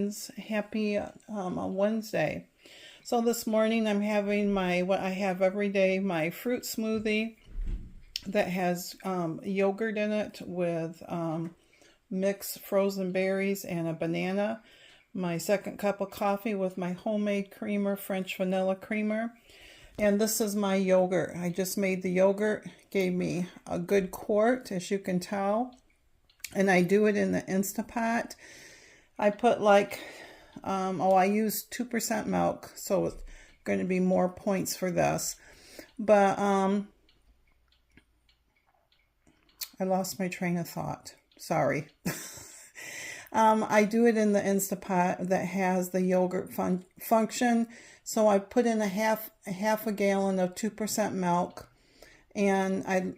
friends, happy Wednesday. So this morning I'm having what I have every day, my fruit smoothie that has yogurt in it with mixed frozen berries and a banana. My second cup of coffee with my homemade creamer, French vanilla creamer. And this is my yogurt. I just made the yogurt, gave me a good quart, as you can tell. And I do it in the Instapot. I put I use 2% milk, so it's going to be more points for this. But I lost my train of thought. Sorry. I do it in the Instapot that has the yogurt function. So I put in a half a gallon of 2% milk, and I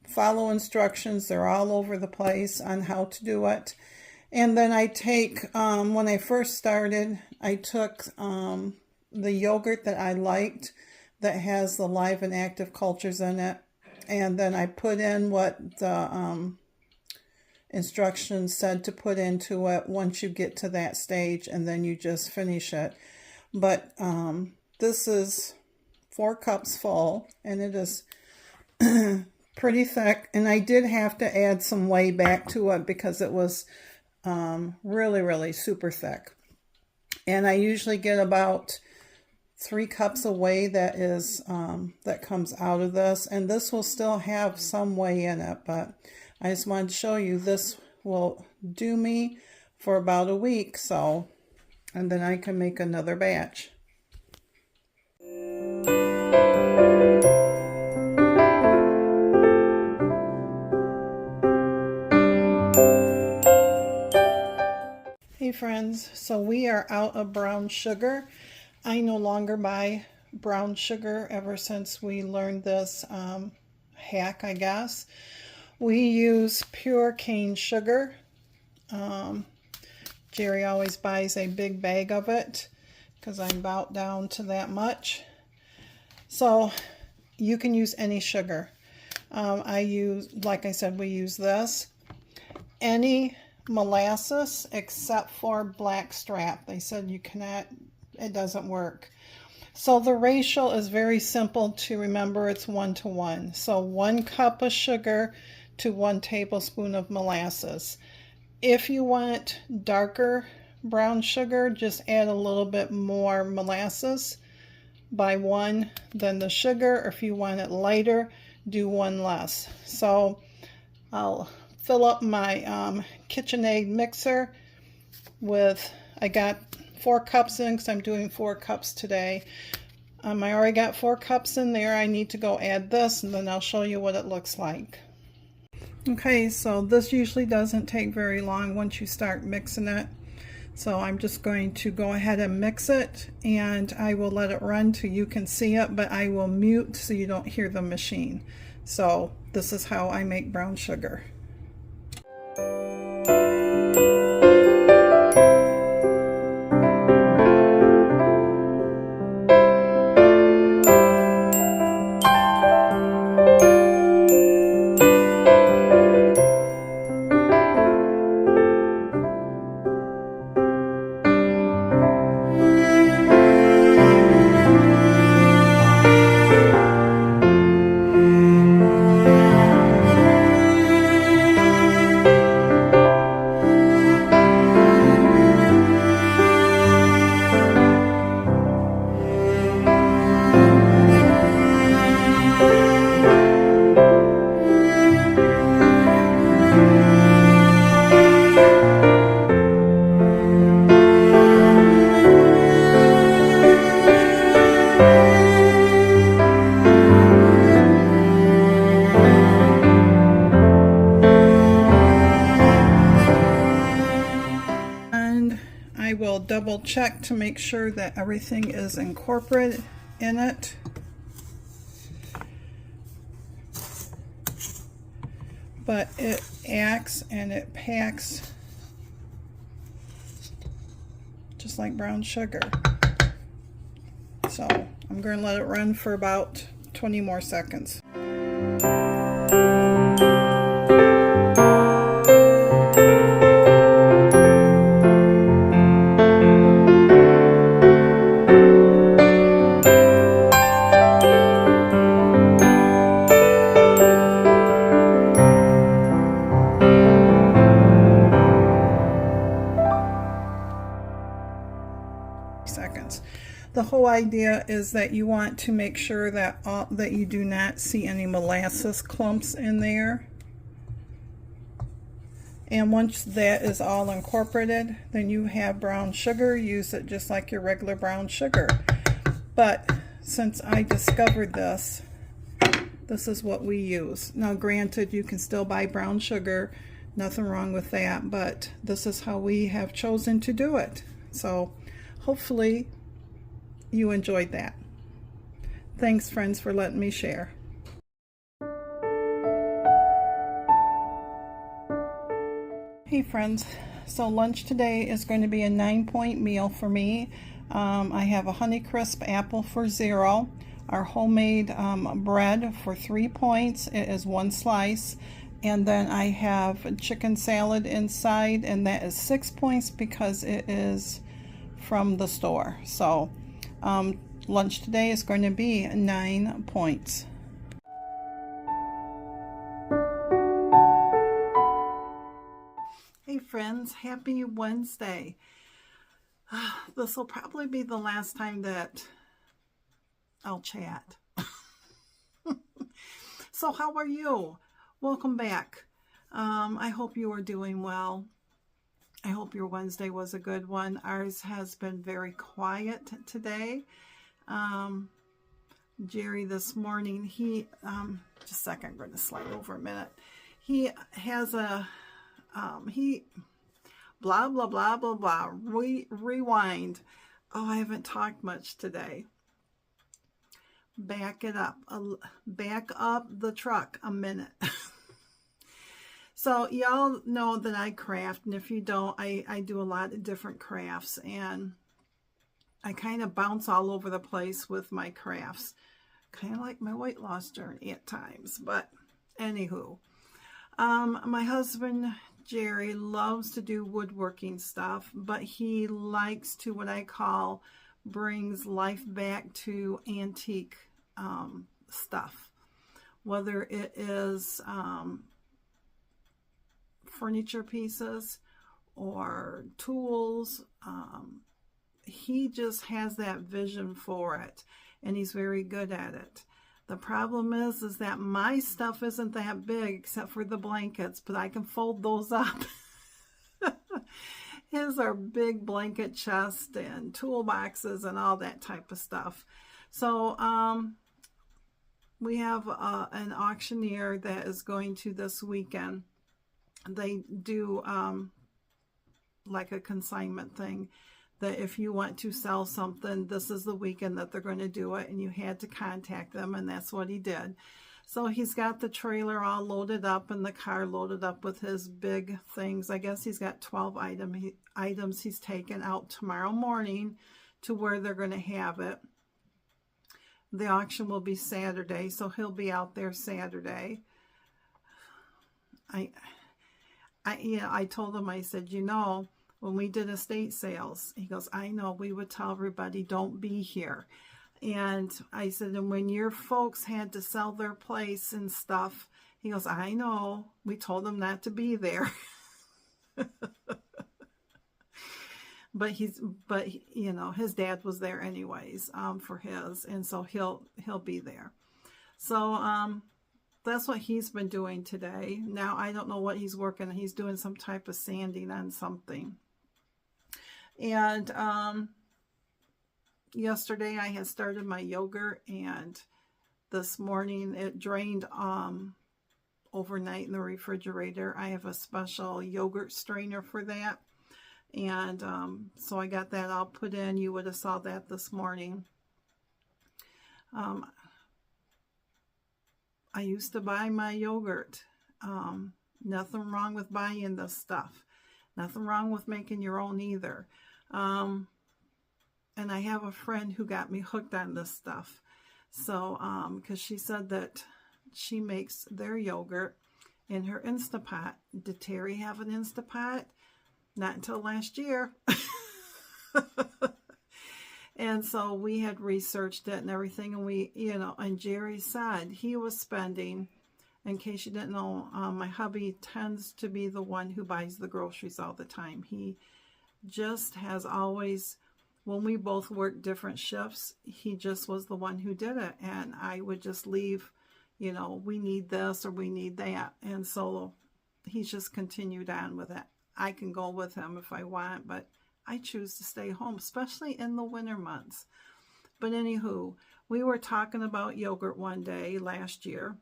follow instructions. They're all over the place on how to do it. And then I take, when I first started, I took the yogurt that I liked that has the live and active cultures in it. And then I put in what the instructions said to put into it once you get to that stage, and then you just finish it. But this is 4 cups full, and it is pretty thick. And I did have to add some whey back to it because it was really, really super thick. And I usually get about 3 cups of whey that is that comes out of this, and this will still have some whey in it, but I just wanted to show you this will do me for about a week, so, and then I can make another batch. Hey friends, so we are out of brown sugar. I no longer buy brown sugar ever since we learned this hack, I guess. We use pure cane sugar. Jerry always buys a big bag of it because I'm about down to that much. So you can use any sugar. I use, like I said, we use this. Any molasses except for blackstrap. They said you cannot, it doesn't work. So the ratio is very simple to remember. It's 1-to-1. So 1 cup of sugar to 1 tablespoon of molasses. If you want darker brown sugar, just add a little bit more molasses by 1 than the sugar. Or if you want it lighter, do 1 less. So I'll fill up my KitchenAid mixer with, I got 4 cups in because I'm doing 4 cups today. I already got 4 cups in there. I need to go add this, and then I'll show you what it looks like. Okay, so this usually doesn't take very long once you start mixing it. So I'm just going to go ahead and mix it, and I will let it run till you can see it, but I will mute so you don't hear the machine. So this is how I make brown sugar. will double check to make sure that everything is incorporated in it. But it acts and it packs just like brown sugar. So I'm going to let it run for about 20 more seconds. idea is that you want to make sure that that you do not see any molasses clumps in there. And once that is all incorporated, then you have brown sugar. Use it just like your regular brown sugar. But since I discovered this, this is what we use. Now granted, you can still buy brown sugar, nothing wrong with that, but this is how we have chosen to do it. So hopefully you enjoyed that. Thanks friends for letting me share. Hey friends, so lunch today is going to be a 9-point meal for me. I have a Honeycrisp apple for 0, our homemade bread for 3 points. It is 1 slice, and then I have chicken salad inside, and that is 6 points because it is from the store. So lunch today is going to be 9 points. Hey friends, happy Wednesday. This will probably be the last time that I'll chat. So how are you? Welcome back. I hope you are doing well. I hope your Wednesday was a good one. Ours has been very quiet today. Jerry this morning, he, just a second, I'm going to slide over a minute. He has a, blah, blah, blah, blah, blah, rewind. Oh, I haven't talked much today. Back it up, back up the truck a minute. So y'all know that I craft, and if you don't, I do a lot of different crafts, and I kind of bounce all over the place with my crafts. Kind of like my weight loss journey at times, but anywho. My husband, Jerry, loves to do woodworking stuff, but he likes to, what I call, brings life back to antique stuff. Whether it is furniture pieces or tools, he just has that vision for it, and he's very good at it. The problem is that my stuff isn't that big except for the blankets, but I can fold those up. His are big blanket chest and toolboxes and all that type of stuff. So we have an auctioneer that is going to this weekend. They do like a consignment thing, that if you want to sell something, this is the weekend that they're going to do it, and you had to contact them, and that's what he did. So he's got the trailer all loaded up and the car loaded up with his big things. I guess he's got 12 items he's taken out tomorrow morning to where they're going to have it. The auction will be Saturday, so he'll be out there Saturday. I told him, I said, you know, when we did estate sales, he goes, I know, we would tell everybody don't be here. And I said, and when your folks had to sell their place and stuff, he goes, I know, we told them not to be there. But you know, his dad was there anyways for his, and so he'll be there. So that's what he's been doing today. Now I don't know what he's working on. He's doing some type of sanding on something. And yesterday I had started my yogurt, and this morning it drained overnight in the refrigerator. I have a special yogurt strainer for that, and so I got that all put in. You would have saw that this morning. I used to buy my yogurt. Nothing wrong with buying this stuff. Nothing wrong with making your own either. And I have a friend who got me hooked on this stuff. So, because she said that she makes their yogurt in her Instapot. Did Teri have an Instapot? Not until last year. And so we had researched it and everything, and we, you know, and Jerry said he was spending, in case you didn't know, my hubby tends to be the one who buys the groceries all the time. He just has always when we both worked different shifts, he just was the one who did it. And I would just leave, you know, we need this or we need that. And so he's just continued on with it. I can go with him if I want, but I choose to stay home, especially in the winter months. But anywho, we were talking about yogurt one day last year,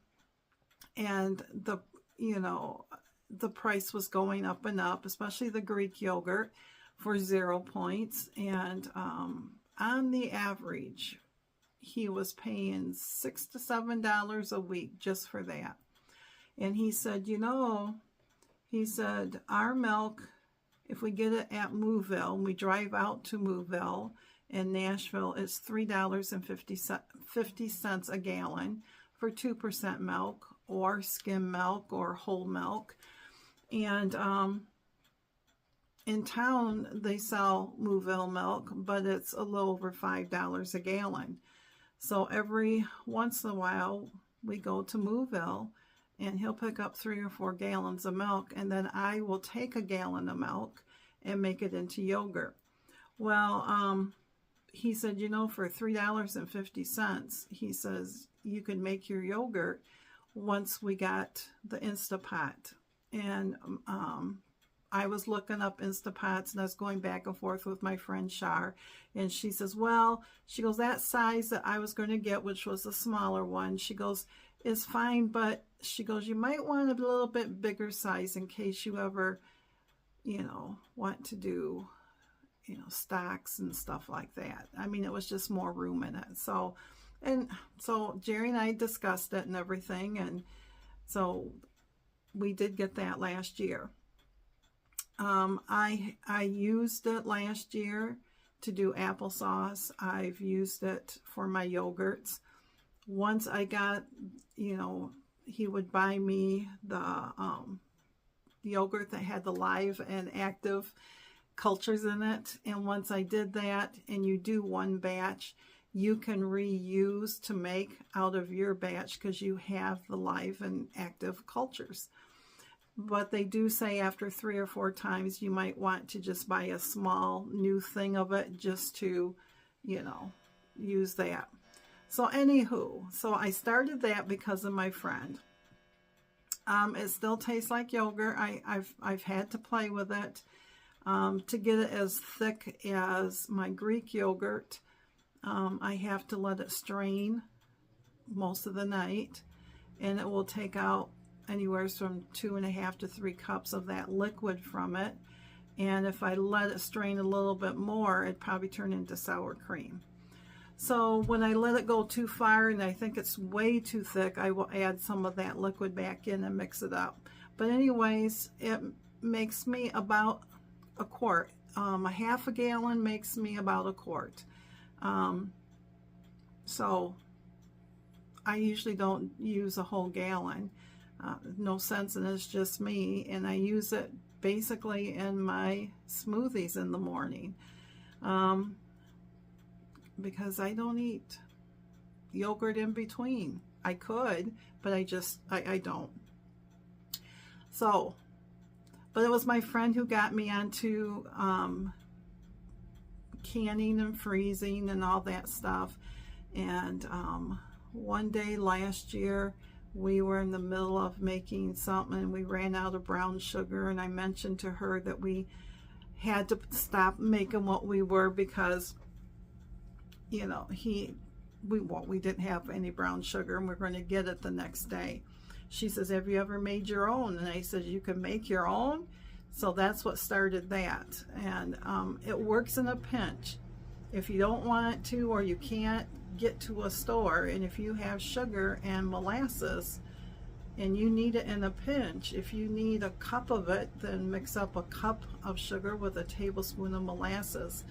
and you know, the price was going up and up, especially the Greek yogurt for 0 points. And on the average, he was paying $6 to $7 a week just for that. And he said, you know, he said, our milk, if we get it at Mooville, and we drive out to Mooville in Nashville, it's $3.50 a gallon for 2% milk or skim milk or whole milk. And in town, they sell Mooville milk, but it's a little over $5 a gallon. So every once in a while, we go to Mooville, and he'll pick up 3 or 4 gallons of milk, and then I will take a gallon of milk and make it into yogurt. Well, he said, you know, for $3.50, he says, you can make your yogurt once we got the Instapot. And I was looking up Instapots, and I was going back and forth with my friend Char, and she says, well, she goes, that size that I was going to get, which was a smaller one, she goes, is fine, but she goes, you might want a little bit bigger size in case you ever, you know, want to do, you know, stocks and stuff like that. I mean, it was just more room in it. So, and so Jerry and I discussed it and everything, and so we did get that last year. I used it last year to do applesauce. I've used it for my yogurts. Once I got, you know, he would buy me the yogurt that had the live and active cultures in it. And once I did that, and you do one batch, you can reuse to make out of your batch because you have the live and active cultures. But they do say after 3 or 4 times, you might want to just buy a small new thing of it just to, you know, use that. So anywho, so I started that because of my friend. It still tastes like yogurt. I've had to play with it to get it as thick as my Greek yogurt. I have to let it strain most of the night, and it will take out anywhere from 2.5 to 3 cups of that liquid from it. And if I let it strain a little bit more, it'd probably turn into sour cream. So when I let it go too far and I think it's way too thick, I will add some of that liquid back in and mix it up. But anyways, it makes me about a quart. A half a gallon makes me about a quart. So I usually don't use a whole gallon. No sense in it, it's just me, and I use it basically in my smoothies in the morning because I don't eat yogurt in between. I could, but I don't. So, but it was my friend who got me onto canning and freezing and all that stuff. And one day last year, we were in the middle of making something, and we ran out of brown sugar, and I mentioned to her that we had to stop making what we were because, you know, we didn't have any brown sugar, and we're going to get it the next day. She says, have you ever made your own? And I said, you can make your own. So that's what started that. And it works in a pinch. If you don't want to, or you can't get to a store, and if you have sugar and molasses and you need it in a pinch, if you need a cup of it, then mix up a cup of sugar with a tablespoon of molasses.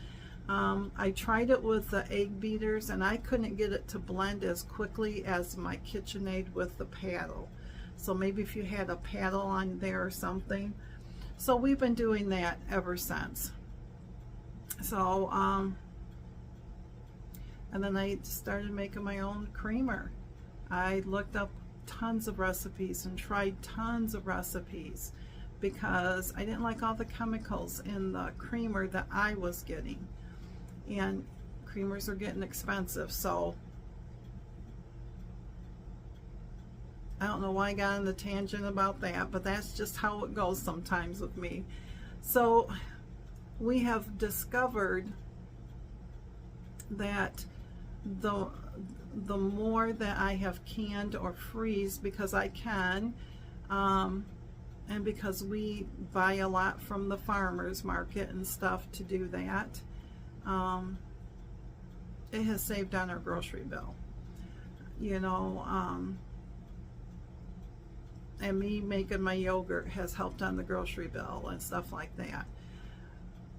I tried it with the egg beaters, and I couldn't get it to blend as quickly as my KitchenAid with the paddle. So maybe if you had a paddle on there or something. So we've been doing that ever since. So and then I started making my own creamer. I looked up tons of recipes and tried tons of recipes because I didn't like all the chemicals in the creamer that I was getting. and creamers are getting expensive. So I don't know why I got on the tangent about that, but that's just how it goes sometimes with me. So we have discovered that the more that I have canned or freeze, because I can, and because we buy a lot from the farmers market and stuff to do that, it has saved on our grocery bill, you know. And me making my yogurt has helped on the grocery bill and stuff like that.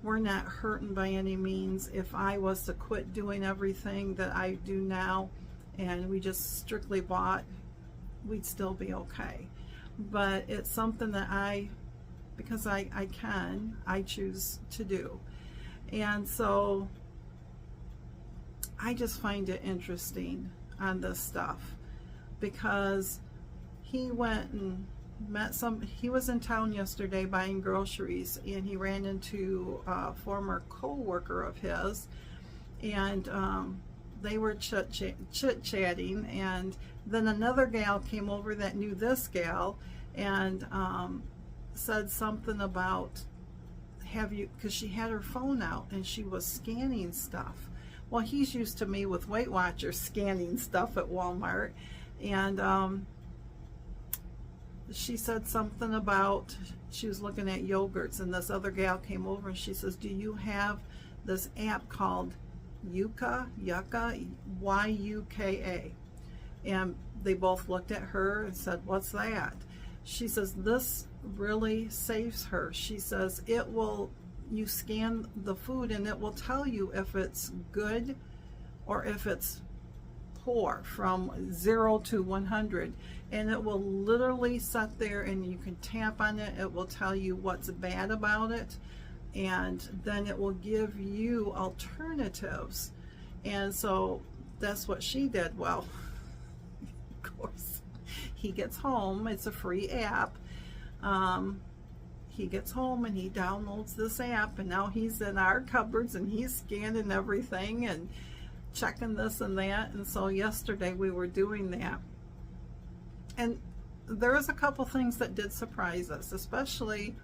We're not hurting by any means. If I was to quit doing everything that I do now and we just strictly bought, we'd still be okay. But it's something that because I choose to do. And so I just find it interesting on this stuff, because he went and met he was in town yesterday buying groceries, and he ran into a former co-worker of his, and they were chit-chatting, and then another gal came over that knew this gal, and said something about, because she had her phone out and she was scanning stuff. Well, he's used to me with Weight Watchers scanning stuff at Walmart, and she said something about, she was looking at yogurts, and this other gal came over and she says, do you have this app called Yuka, Y-U-K-A? And they both looked at her and said, what's that? She says, this really saves her. She says, you scan the food and it will tell you if it's good or if it's poor, from 0 to 100, and it will literally sit there and you can tap on it. It will tell you what's bad about it, and then it will give you alternatives. And so that's what she did. Well, of course, he gets home, it's a free app. He gets home and he downloads this app, and now he's in our cupboards and he's scanning everything and checking this and that. And so yesterday we were doing that, and there was a couple things that did surprise us. Especially,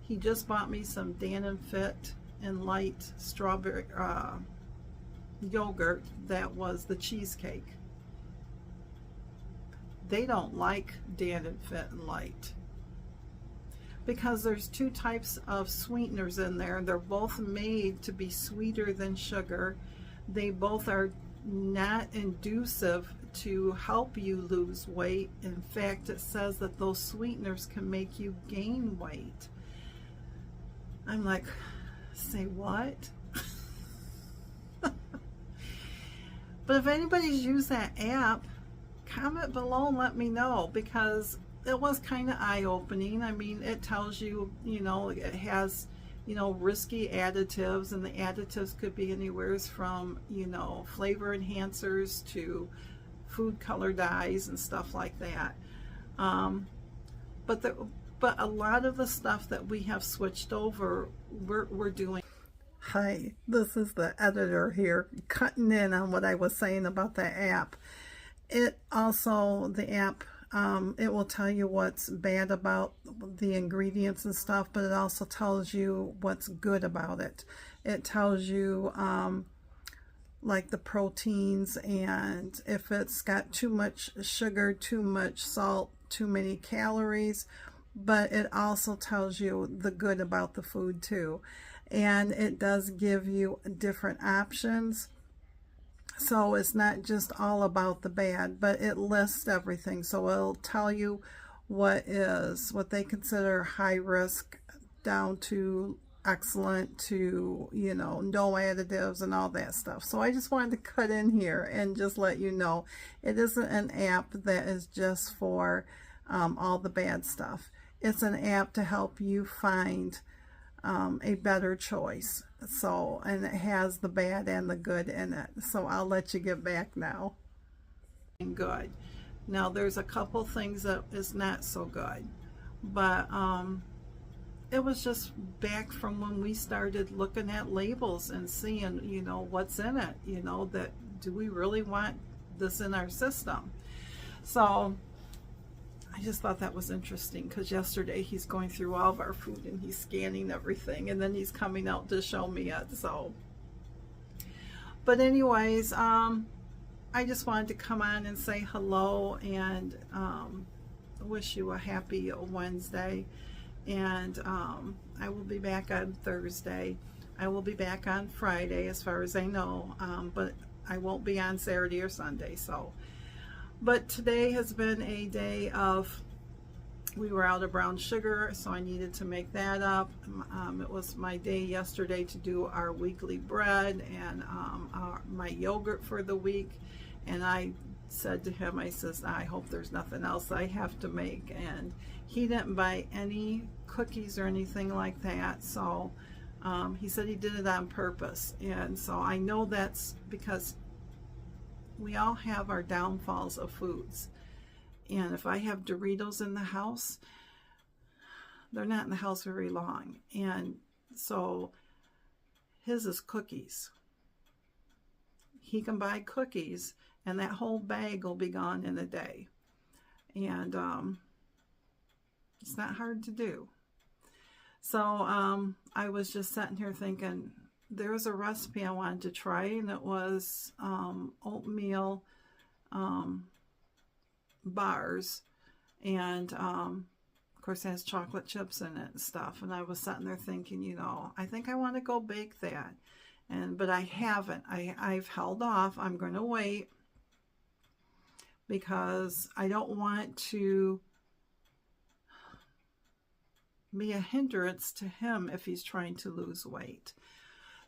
he just bought me some Dan & Fit and Light strawberry yogurt that was the cheesecake. They don't like Dan & Fit and Light because there's two types of sweeteners in there. They're both made to be sweeter than sugar. They both are not inducive to help you lose weight. In fact, it says that those sweeteners can make you gain weight. I'm like, say what? But if anybody's used that app, comment below and let me know, because it was kind of eye-opening. I mean, it tells you, you know, it has, you know, risky additives, and the additives could be anywhere from, you know, flavor enhancers to food color dyes and stuff like that. But a lot of the stuff that we have switched over, we're doing. Hi, this is the editor here, cutting in on what I was saying about the app. The app, it will tell you what's bad about the ingredients and stuff, but it also tells you what's good about it. It tells you like the proteins, and if it's got too much sugar, too much salt, too many calories, but it also tells you the good about the food too. And it does give you different options. So it's not just all about the bad, but it lists everything. So it'll tell you what they consider high risk, down to excellent, to, you know, no additives and all that stuff. So I just wanted to cut in here and just let you know, it isn't an app that is just for all the bad stuff. It's an app to help you find a better choice. So, and it has the bad and the good in it. So I'll let you get back now. Good. Now there's a couple things that is not so good, but it was just back from when we started looking at labels and seeing, you know, what's in it, you know, that do we really want this in our system? So I just thought that was interesting, because yesterday he's going through all of our food and he's scanning everything, and then he's coming out to show me it. So, but anyways, I just wanted to come on and say hello and wish you a happy Wednesday. And I will be back on Thursday. I will be back on Friday, as far as I know, but I won't be on Saturday or Sunday. So, but today has been a day of, we were out of brown sugar, so I needed to make that up. It was my day yesterday to do our weekly bread and my yogurt for the week. And I said to him, I says, I hope there's nothing else I have to make. And he didn't buy any cookies or anything like that. So he said he did it on purpose. And so I know that's because we all have our downfalls of foods. And if I have Doritos in the house, they're not in the house very long. And so his is cookies. He can buy cookies and that whole bag will be gone in a day. And it's not hard to do. So I was just sitting here thinking, there was a recipe I wanted to try, and it was oatmeal bars, and of course it has chocolate chips in it and stuff. And I was sitting there thinking, you know, I think I want to go bake that, but I haven't. I've held off. I'm going to wait because I don't want to be a hindrance to him if he's trying to lose weight.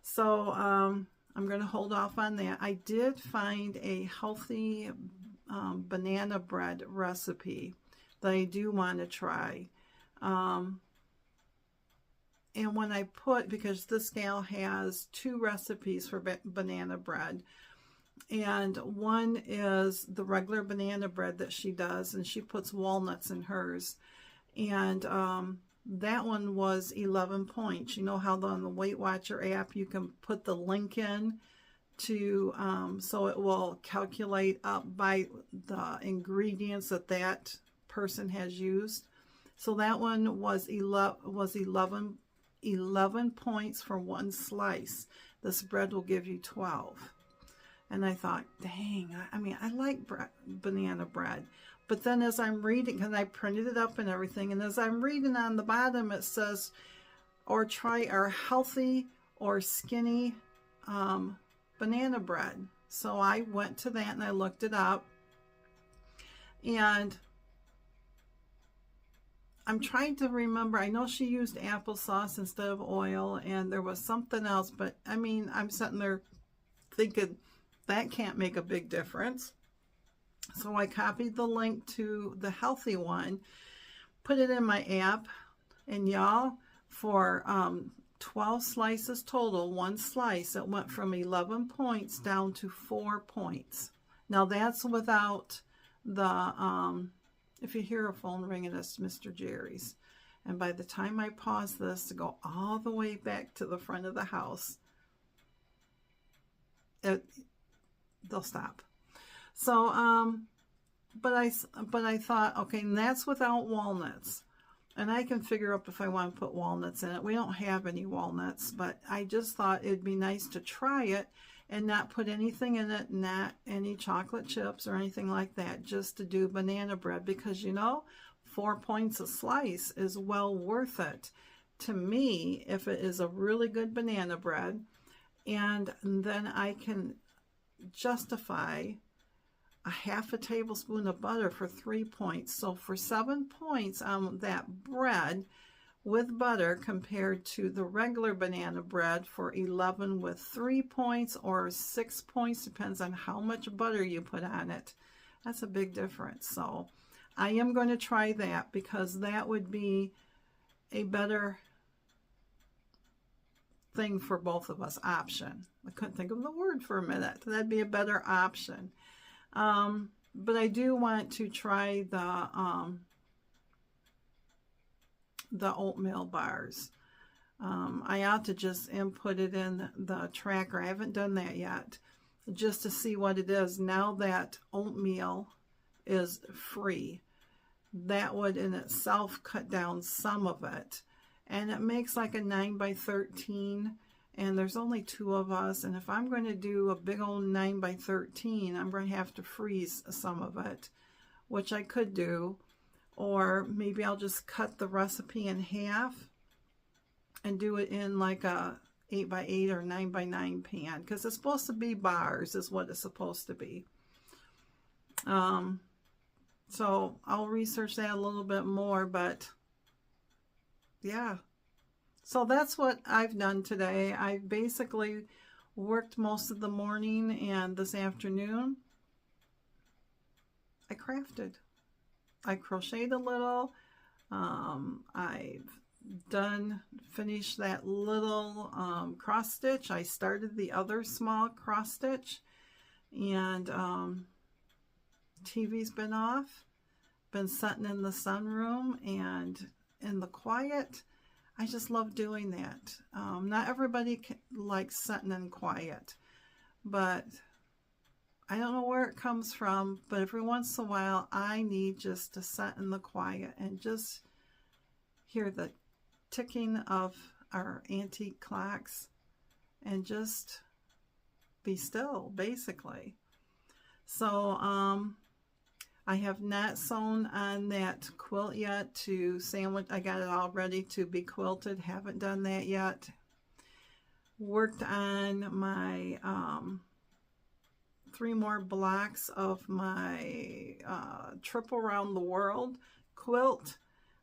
So I'm going to hold off on that. I did find a healthy banana bread recipe that I do want to try. And when I put, because this gal has 2 recipes for banana bread, and one is the regular banana bread that she does, and she puts walnuts in hers. And that one was 11 points. You know how on the Weight Watcher app you can put the link in to so it will calculate up by the ingredients that person has used. So that one was 11 points for 1 slice. This bread will give you 12. And I thought, dang, I mean, I like banana bread. But then as I'm reading, because I printed it up and everything, and as I'm reading on the bottom, it says, or try our healthy or skinny banana bread. So I went to that and I looked it up. And I'm trying to remember, I know she used applesauce instead of oil, and there was something else, but I mean, I'm sitting there thinking, that can't make a big difference. So I copied the link to the healthy one, put it in my app, and y'all, for 12 slices total, 1 slice, it went from 11 points down to 4 points. Now that's without the, if you hear a phone ringing, it's Mr. Jerry's. And by the time I pause this to go all the way back to the front of the house, they'll stop. So, but I thought, okay, and that's without walnuts. And I can figure out if I want to put walnuts in it. We don't have any walnuts, but I just thought it'd be nice to try it and not put anything in it, not any chocolate chips or anything like that, just to do banana bread, because, you know, 4 points a slice is well worth it to me if it is a really good banana bread. And then I can justify a half a tablespoon of butter for 3 points. So for 7 points on that bread with butter compared to the regular banana bread for 11 with 3 points or 6 points, depends on how much butter you put on it. That's a big difference. So I am going to try that, because that would be a better thing for both of us, option. I couldn't think of the word for a minute. That'd be a better option. But I do want to try the the oatmeal bars. I ought to just input it in the tracker. I haven't done that yet, just to see what it is now that oatmeal is free. That would in itself cut down some of it. And it makes like a 9 by 13, and there's only 2 of us. And if I'm going to do a big old 9 by 13, I'm going to have to freeze some of it, which I could do. Or maybe I'll just cut the recipe in half and do it in like a 8 by 8 or 9 by 9 pan, because it's supposed to be bars is what it's supposed to be. So I'll research that a little bit more, but yeah. So that's what I've done today. I basically worked most of the morning, and this afternoon I crafted. I crocheted a little. I've finished that little cross stitch. I started the other small cross stitch, and TV's been off, been sitting in the sunroom and in the quiet. I just love doing that. Not everybody likes sitting in quiet, but I don't know where it comes from, but every once in a while I need just to sit in the quiet and just hear the ticking of our antique clocks and just be still, basically. So I have not sewn on that quilt yet to sandwich. I got it all ready to be quilted. Haven't done that yet. Worked on my 3 more blocks of my trip around the world quilt.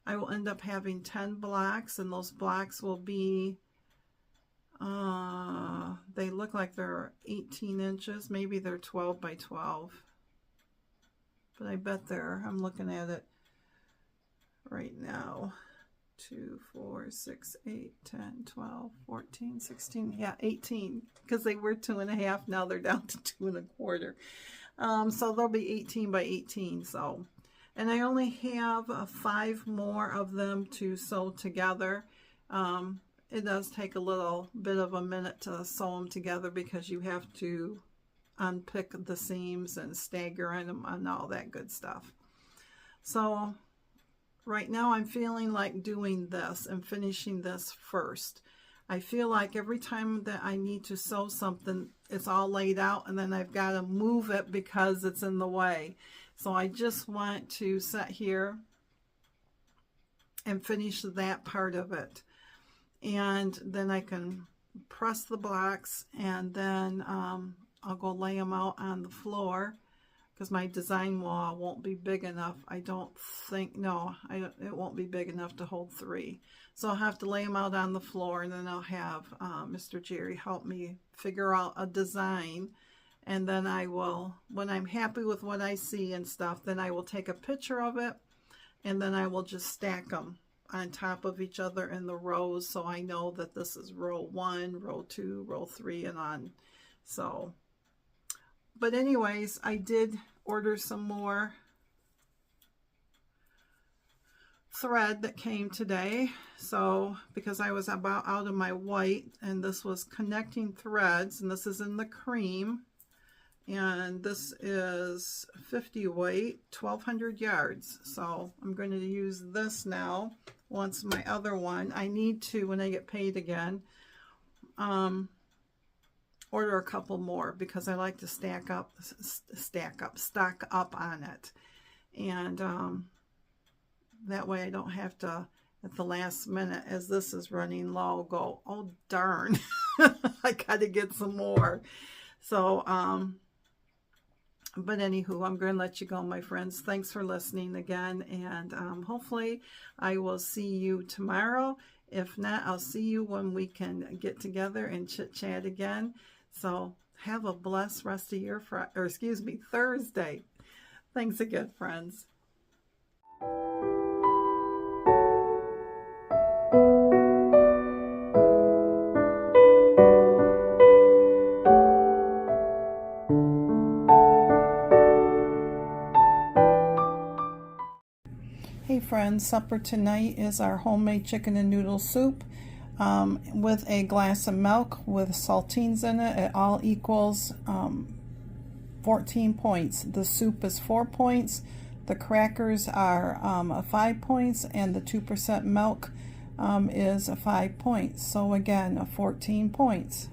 I will end up having 10 blocks, and those blocks will be, they look like they're 18 inches. Maybe they're 12 by 12. But I bet I'm looking at it right now. 2, 4, 6, 8, 10, 12, 14, 16, yeah, 18. Because they were 2.5, now they're down to 2.25. So they'll be 18 by 18. So, and I only have 5 more of them to sew together. It does take a little bit of a minute to sew them together because you have to unpick the seams and stagger in them and all that good stuff. So right now I'm feeling like doing this and finishing this first. I feel like every time that I need to sew something, it's all laid out and then I've got to move it because it's in the way. So I just want to sit here and finish that part of it. And then I can press the blocks, and then I'll go lay them out on the floor because my design wall won't be big enough. I don't think, no, it won't be big enough to hold 3. So I'll have to lay them out on the floor, and then I'll have Mr. Jerry help me figure out a design. And then I will, when I'm happy with what I see and stuff, then I will take a picture of it, and then I will just stack them on top of each other in the rows, so I know that this is row 1, row 2, row 3, and on. So, but anyways, I did order some more thread that came today. So, because I was about out of my white, and this was connecting threads, and this is in the cream, and this is 50 weight, 1,200 yards. So I'm going to use this now. Once my other one, I need to, when I get paid again, order a couple more because I like to stock up on it. And that way I don't have to, at the last minute, as this is running low, go, oh darn, I got to get some more. So, but anywho, I'm going to let you go, my friends. Thanks for listening again, and hopefully I will see you tomorrow. If not, I'll see you when we can get together and chit-chat again. So have a blessed rest of your Thursday. Thanks again, friends. Hey friends, supper tonight is our homemade chicken and noodle soup with a glass of milk with saltines in it. It all equals 14 points. The soup is 4 points. The crackers are 5 points, and the 2% milk is 5 points. So again, 14 points.